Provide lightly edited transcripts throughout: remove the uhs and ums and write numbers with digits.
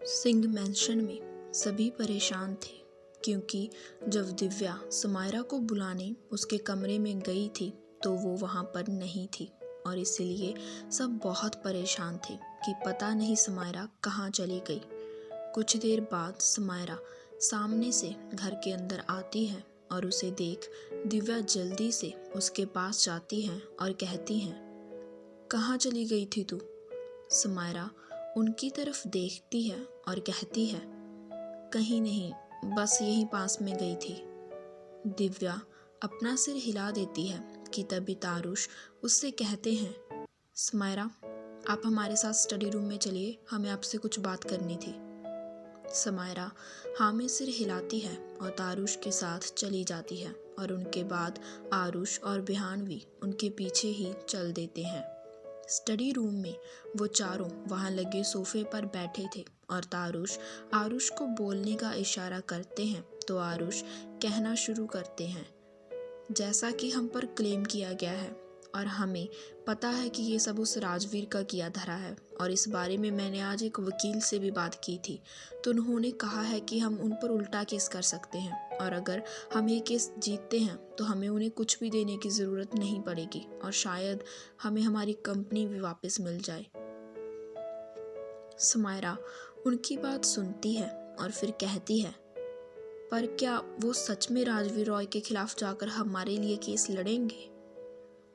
Singh mention में सभी परेशान थे क्योंकि जब दिव्या समायरा को बुलाने उसके कमरे में गई थी तो वो वहाँ पर नहीं थी और इसलिए सब बहुत परेशान थे कि पता नहीं समायरा कहाँ चली गई। कुछ देर बाद समायरा सामने से घर के अंदर आती है और उसे देख दिव्या जल्दी से उसके पास जाती है और कहती हैं, कहाँ चली गई थी तू? समायरा उनकी तरफ देखती है और कहती है, कहीं नहीं, बस यहीं पास में गई थी। दिव्या अपना सिर हिला देती है कि तभी तारुश उससे कहते हैं, समायरा आप हमारे साथ स्टडी रूम में चलिए, हमें आपसे कुछ बात करनी थी। समायरा हाँ में सिर हिलाती है और तारुश के साथ चली जाती है और उनके बाद आरुष और बिहानवी उनके पीछे ही चल देते हैं। स्टडी रूम में वो चारों वहाँ लगे सोफे पर बैठे थे और तारुश आरुष को बोलने का इशारा करते हैं तो आरुष कहना शुरू करते हैं, जैसा कि हम पर क्लेम किया गया है और हमें पता है कि ये सब उस राजवीर का किया धरा है और इस बारे में मैंने आज एक वकील से भी बात की थी तो उन्होंने कहा है कि हम उन पर उल्टा केस कर सकते हैं और अगर हम ये केस जीतते हैं तो हमें उन्हें कुछ भी देने की ज़रूरत नहीं पड़ेगी और शायद हमें हमारी कंपनी भी वापस मिल जाए। समायरा उनकी बात सुनती है और फिर कहती है, पर क्या वो सच में राजवीर रॉय के खिलाफ जाकर हमारे लिए केस लड़ेंगे?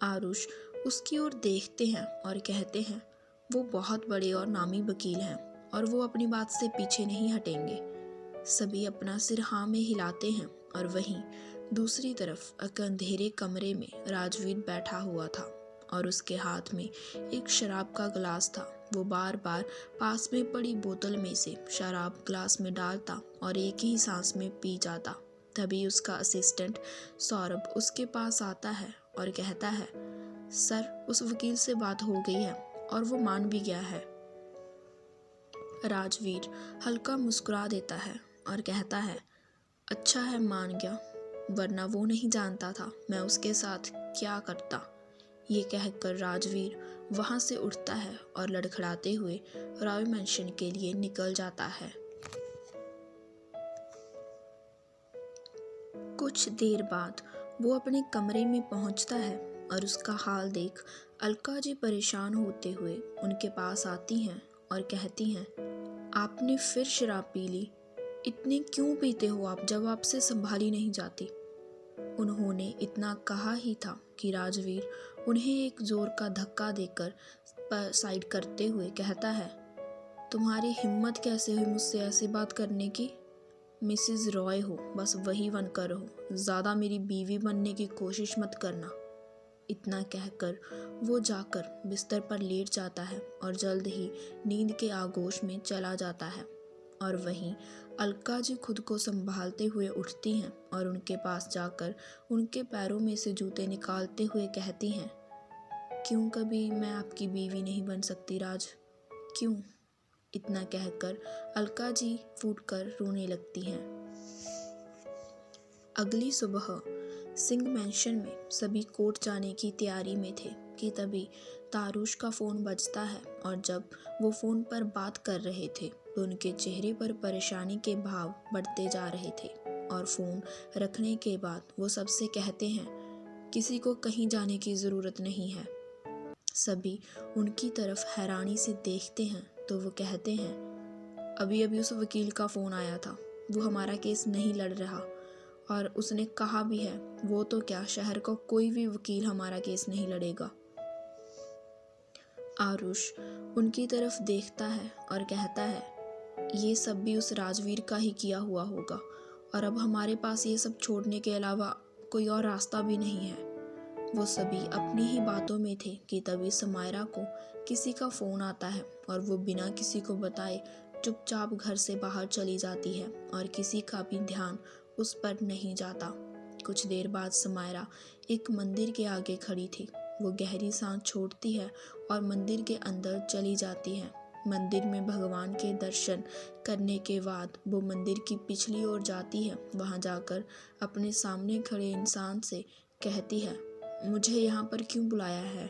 आरुष उसकी ओर देखते हैं और कहते हैं, वो बहुत बड़े और नामी वकील हैं और वो अपनी बात से पीछे नहीं हटेंगे। सभी अपना सिर हाँ में हिलाते हैं और वहीं दूसरी तरफ एक अंधेरे कमरे में राजवीर बैठा हुआ था और उसके हाथ में एक शराब का गिलास था। वो बार बार पास में पड़ी बोतल में से शराब गिलास में डालता और एक ही सांस में पी जाता। तभी उसका असिस्टेंट सौरभ उसके पास आता है और कहता है, सर उस वकील से बात हो गई है और वो मान भी गया है। राजवीर हल्का मुस्कुरा देता है और कहता है, अच्छा है मान गया, वरना वो नहीं जानता था मैं उसके साथ क्या करता। ये कहकर राजवीर वहाँ से उठता है और लड़खड़ाते हुए रॉय मैंशन के लिए निकल जाता है। कुछ देर बाद वो अपने कमरे में पहुंचता है और उसका हाल देख अलका जी परेशान होते हुए उनके पास आती हैं और कहती हैं, आपने फिर शराब पी ली, इतनी क्यों पीते हो आप जब आपसे संभाली नहीं जाती? उन्होंने इतना कहा ही था कि राजवीर उन्हें एक जोर का धक्का देकर साइड करते हुए कहता है, तुम्हारी हिम्मत कैसे हुई मुझसे ऐसी बात करने की? मिसिज रॉय हो, बस वही बनकर रहो, ज़्यादा मेरी बीवी बनने की कोशिश मत करना। इतना कहकर वो जाकर बिस्तर पर लेट जाता है और जल्द ही नींद के आगोश में चला जाता है। और वहीं अलका जी खुद को संभालते हुए उठती हैं और उनके पास जाकर उनके पैरों में से जूते निकालते हुए कहती हैं, क्यों कभी मैं आपकी बीवी नहीं बन सकती राज, क्यों? इतना कहकर अलका जी फूटकर रोने लगती हैं। अगली सुबह सिंह मैंशन में सभी कोर्ट जाने की तैयारी में थे कि तभी तारुश का फ़ोन बजता है और जब वो फ़ोन पर बात कर रहे थे तो उनके चेहरे पर परेशानी के भाव बढ़ते जा रहे थे और फ़ोन रखने के बाद वो सबसे कहते हैं, किसी को कहीं जाने की ज़रूरत नहीं है। सभी उनकी तरफ हैरानी से देखते हैं तो वो कहते हैं, अभी अभी उस वकील का फ़ोन आया था, वो हमारा केस नहीं लड़ रहा और उसने कहा भी है वो तो क्या, शहर का कोई भी वकील हमारा केस नहीं लड़ेगा। आरुष उनकी तरफ देखता है और कहता है, ये सब भी उस राजवीर का ही किया हुआ होगा और अब हमारे पास ये सब छोड़ने के अलावा कोई और रास्ता भी नहीं है। वो सभी अपनी ही बातों में थे कि तभी समायरा को किसी का फ़ोन आता है और वो बिना किसी को बताए चुपचाप घर से बाहर चली जाती है और किसी का भी ध्यान उस पर नहीं जाता। कुछ देर बाद समायरा एक मंदिर के आगे खड़ी थी। वो गहरी सांस छोड़ती है और मंदिर के अंदर चली जाती है। मंदिर में भगवान के दर्शन करने के बाद वो मंदिर की पिछली ओर जाती है। वहाँ जाकर अपने सामने खड़े इंसान से कहती है, मुझे यहाँ पर क्यों बुलाया है?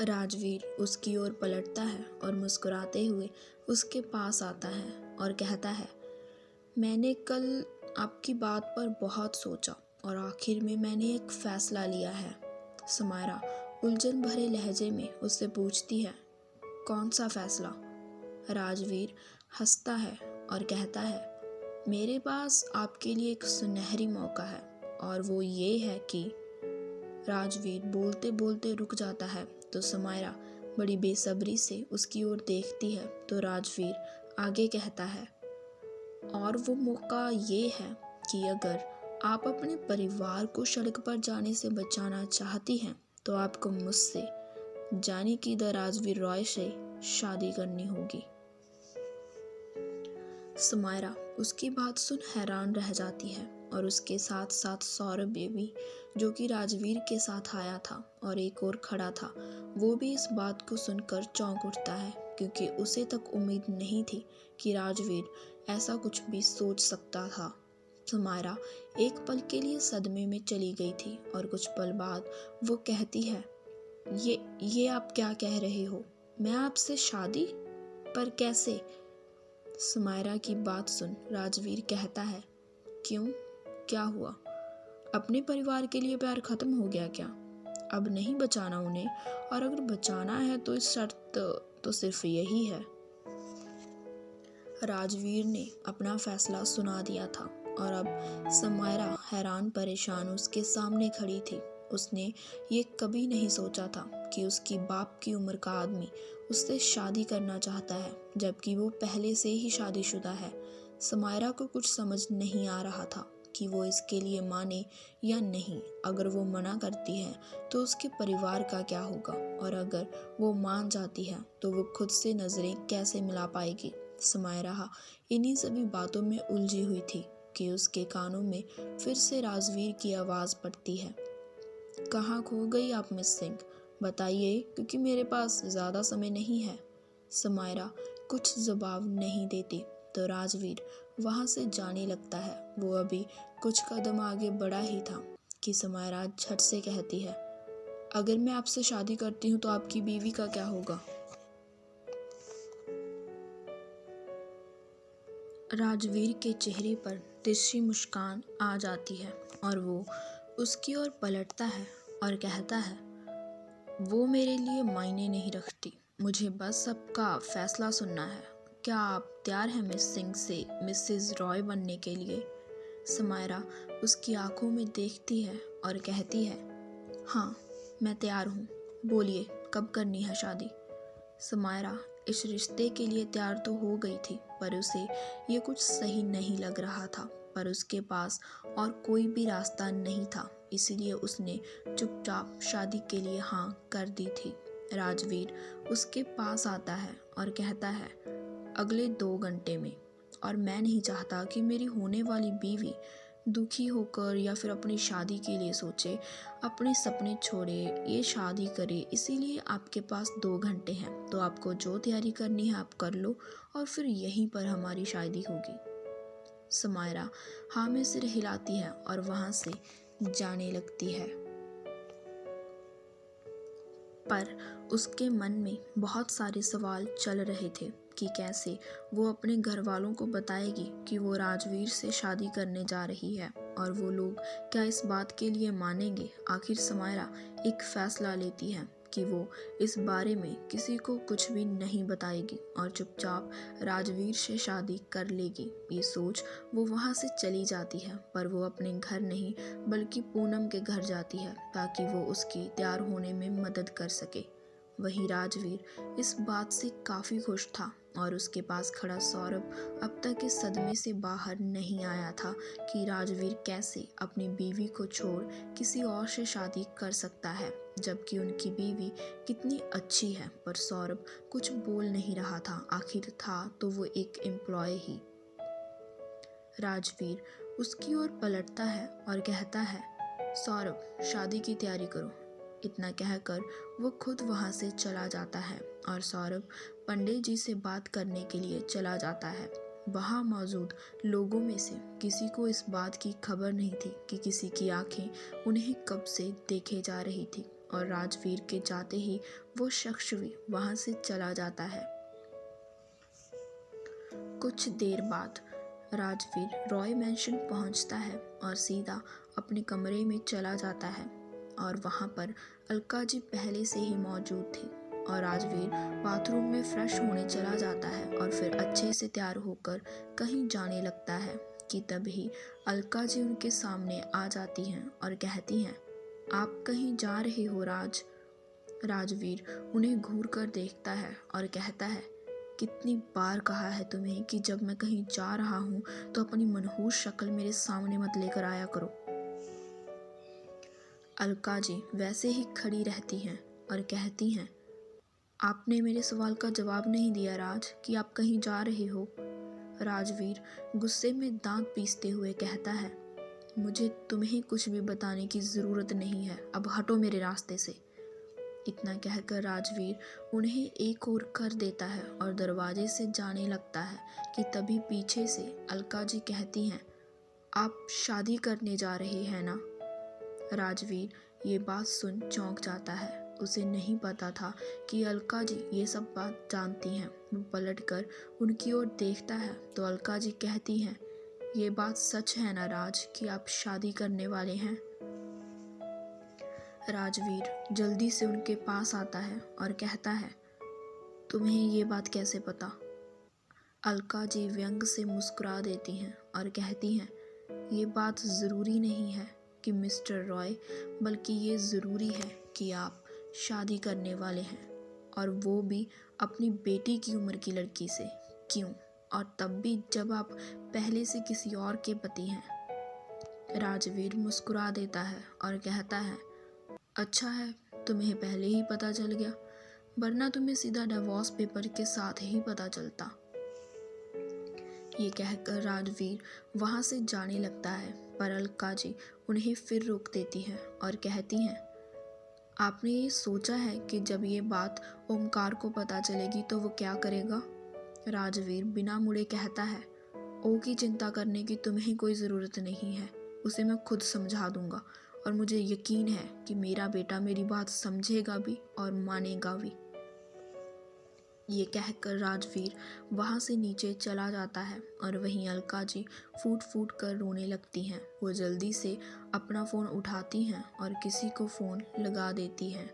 राजवीर उसकी ओर पलटता है और मुस्कुराते हुए उसके पास आता है और कहता है, मैंने कल आपकी बात पर बहुत सोचा और आखिर में मैंने एक फैसला लिया है। समायरा उलझन भरे लहजे में उससे पूछती है, कौन सा फैसला? राजवीर हंसता है और कहता है, मेरे पास आपके लिए एक सुनहरी मौका है और वो ये है कि राजवीर बोलते बोलते रुक जाता है तो समायरा बड़ी बेसब्री से उसकी ओर देखती है तो राजवीर आगे कहता है, और वो मौका ये है कि अगर आप अपने परिवार को सड़क पर जाने से बचाना चाहती हैं तो आपको मुझसे यानी कि द राजवीर रॉय से शादी करनी होगी। समायरा उसकी बात सुन हैरान रह जाती है और उसके साथ साथ सौरभ भी, जो कि राजवीर के साथ आया था और एक और खड़ा था, वो भी इस बात को सुनकर चौंक उठता है क्योंकि उसे तक उम्मीद नहीं थी कि राजवीर ऐसा कुछ भी सोच सकता था। समायरा एक पल के लिए सदमे में चली गई थी और कुछ पल बाद वो कहती है, ये आप क्या कह रहे हो? मैं आपसे शादी? पर कैसे? समायरा की बात सुन राजवीर कहता है, क्यों, क्या हुआ? अपने परिवार के लिए प्यार खत्म हो गया क्या? अब नहीं बचाना उन्हें, और अगर बचाना है तो इस शर्त तो सिर्फ यही है। राजवीर ने अपना फैसला सुना दिया था और अब समायरा हैरान परेशान उसके सामने खड़ी थी। उसने ये कभी नहीं सोचा था कि उसकी बाप की उम्र का आदमी उससे शादी करना चाहता है, जबकि वो पहले से ही शादीशुदा है। समायरा को कुछ समझ नहीं आ रहा था कि वो इसके लिए माने या नहीं। अगर वो मना करती है तो उसके परिवार का क्या होगा, और अगर वो मान जाती है तो वो खुद से नज़रें कैसे मिला पाएगी। समायरा इन्हीं सभी बातों में उलझी हुई थी कि उसके कानों में फिर से राजवीर की आवाज़ पड़ती है, कहाँ खो गई आप मिस सिंह? बताइए, क्योंकि मेरे पास ज़्यादा समय नहीं है। समायरा कुछ जवाब नहीं देती तो राजवीर वहाँ से जाने लगता है। वो अभी कुछ कदम आगे बढ़ा ही था कि समायरा झट से कहती है, अगर मैं आपसे शादी करती हूँ तो आपकी बीवी का क्या होगा? राजवीर के चेहरे पर तिरछी मुस्कान आ जाती है और वो उसकी ओर पलटता है और कहता है, वो मेरे लिए मायने नहीं रखती, मुझे बस सबका फैसला सुनना है। क्या आप तैयार हैं मिस सिंह से मिसेस रॉय बनने के लिए? समायरा उसकी आंखों में देखती है और कहती है, हाँ मैं तैयार हूँ, बोलिए कब करनी है शादी? समायरा इस रिश्ते के लिए तैयार तो हो गई थी, पर उसे ये कुछ सही नहीं लग रहा था, पर उसके पास और कोई भी रास्ता नहीं था, इसलिए उसने चुपचाप शादी के लिए हाँ कर दी थी। राजवीर उसके पास आता है और कहता है, अगले 2 घंटे में, और मैं नहीं चाहता कि मेरी होने वाली बीवी दुखी होकर या फिर अपनी शादी के लिए सोचे, अपने सपने छोड़े, ये शादी करे। इसीलिए आपके पास 2 घंटे हैं, तो आपको जो तैयारी करनी है आप कर लो और फिर यहीं पर हमारी शादी होगी। समायरा हाँ में सिर हिलाती है और वहाँ से जाने लगती है, पर उसके मन में बहुत सारे सवाल चल रहे थे कि कैसे वो अपने घर वालों को बताएगी कि वो राजवीर से शादी करने जा रही है, और वो लोग क्या इस बात के लिए मानेंगे। आखिर समायरा एक फैसला लेती है कि वो इस बारे में किसी को कुछ भी नहीं बताएगी और चुपचाप राजवीर से शादी कर लेगी। ये सोच वो वहाँ से चली जाती है, पर वो अपने घर नहीं बल्कि पूनम के घर जाती है ताकि वो उसकी तैयार होने में मदद कर सके। वहीं राजवीर इस बात से काफ़ी खुश था और उसके पास खड़ा सौरभ अब तक इस सदमे से बाहर नहीं आया था कि राजवीर कैसे अपनी बीवी को छोड़ किसी और से शादी कर सकता है, जबकि उनकी बीवी कितनी अच्छी है। पर सौरभ कुछ बोल नहीं रहा था, आखिर था तो वो एक एम्प्लॉय ही। राजवीर उसकी ओर पलटता है और कहता है, सौरभ शादी की तैयारी करो। इतना कहकर वो खुद वहाँ से चला जाता है और सौरभ पंडित जी से बात करने के लिए चला जाता है। वहाँ मौजूद लोगों में से किसी को इस बात की खबर नहीं थी कि किसी की आंखें उन्हें कब से देखे जा रही थी। और राजवीर के जाते ही वो शख्स भी वहाँ से चला जाता है। कुछ देर बाद राजवीर रॉय मैंशन पहुँचता है और सीधा अपने कमरे में चला जाता है और वहाँ पर अलका जी पहले से ही मौजूद थी और राजवीर बाथरूम में फ्रेश होने चला जाता है और फिर अच्छे से तैयार होकर कहीं जाने लगता है कि तभी अलका जी उनके सामने आ जाती हैं और कहती हैं, आप कहीं जा रहे हो राज? राजवीर उन्हें घूर कर देखता है और कहता है, कितनी बार कहा है तुम्हें कि जब मैं कहीं जा रहा हूँ तो अपनी मनहूस शक्ल मेरे सामने मत लेकर आया करो। अलका जी वैसे ही खड़ी रहती हैं और कहती हैं, आपने मेरे सवाल का जवाब नहीं दिया राज कि आप कहीं जा रहे हो। राजवीर गुस्से में दांत पीसते हुए कहता है, मुझे तुम्हें कुछ भी बताने की ज़रूरत नहीं है, अब हटो मेरे रास्ते से। इतना कहकर राजवीर उन्हें एक और कर देता है और दरवाजे से जाने लगता है कि तभी पीछे से अलका जी कहती हैं, आप शादी करने जा रहे हैं ना? राजवीर ये बात सुन चौंक जाता है। उसे नहीं पता था कि अलका जी ये सब बात जानती हैं। वो पलटकर उनकी ओर देखता है तो अलका जी कहती हैं, ये बात सच है ना राज कि आप शादी करने वाले हैं? राजवीर जल्दी से उनके पास आता है और कहता है, तुम्हें ये बात कैसे पता? अलका जी व्यंग से मुस्कुरा देती हैं और कहती हैं, ये बात ज़रूरी नहीं है कि मिस्टर रॉय, बल्कि ये ज़रूरी है कि आप शादी करने वाले हैं, और वो भी अपनी बेटी की उम्र की लड़की से। क्यों? और तब भी जब आप पहले से किसी और के पति हैं। राजवीर मुस्कुरा देता है और कहता है, अच्छा है तुम्हें पहले ही पता चल गया, वरना तुम्हें सीधा डिवोर्स पेपर के साथ ही पता चलता। ये कहकर राजवीर वहाँ से जाने लगता है, पर अलका जी उन्हें फिर रोक देती है और कहती हैं, आपने ये सोचा है कि जब ये बात ओमकार को पता चलेगी तो वो क्या करेगा? राजवीर बिना मुड़े कहता है, ओ की चिंता करने की तुम्हें कोई ज़रूरत नहीं है, उसे मैं खुद समझा दूंगा और मुझे यकीन है कि मेरा बेटा मेरी बात समझेगा भी और मानेगा भी। ये कहकर राजवीर वहाँ से नीचे चला जाता है और वहीं अलका जी फूट फूट कर रोने लगती हैं। वो जल्दी से अपना फ़ोन उठाती हैं और किसी को फ़ोन लगा देती हैं।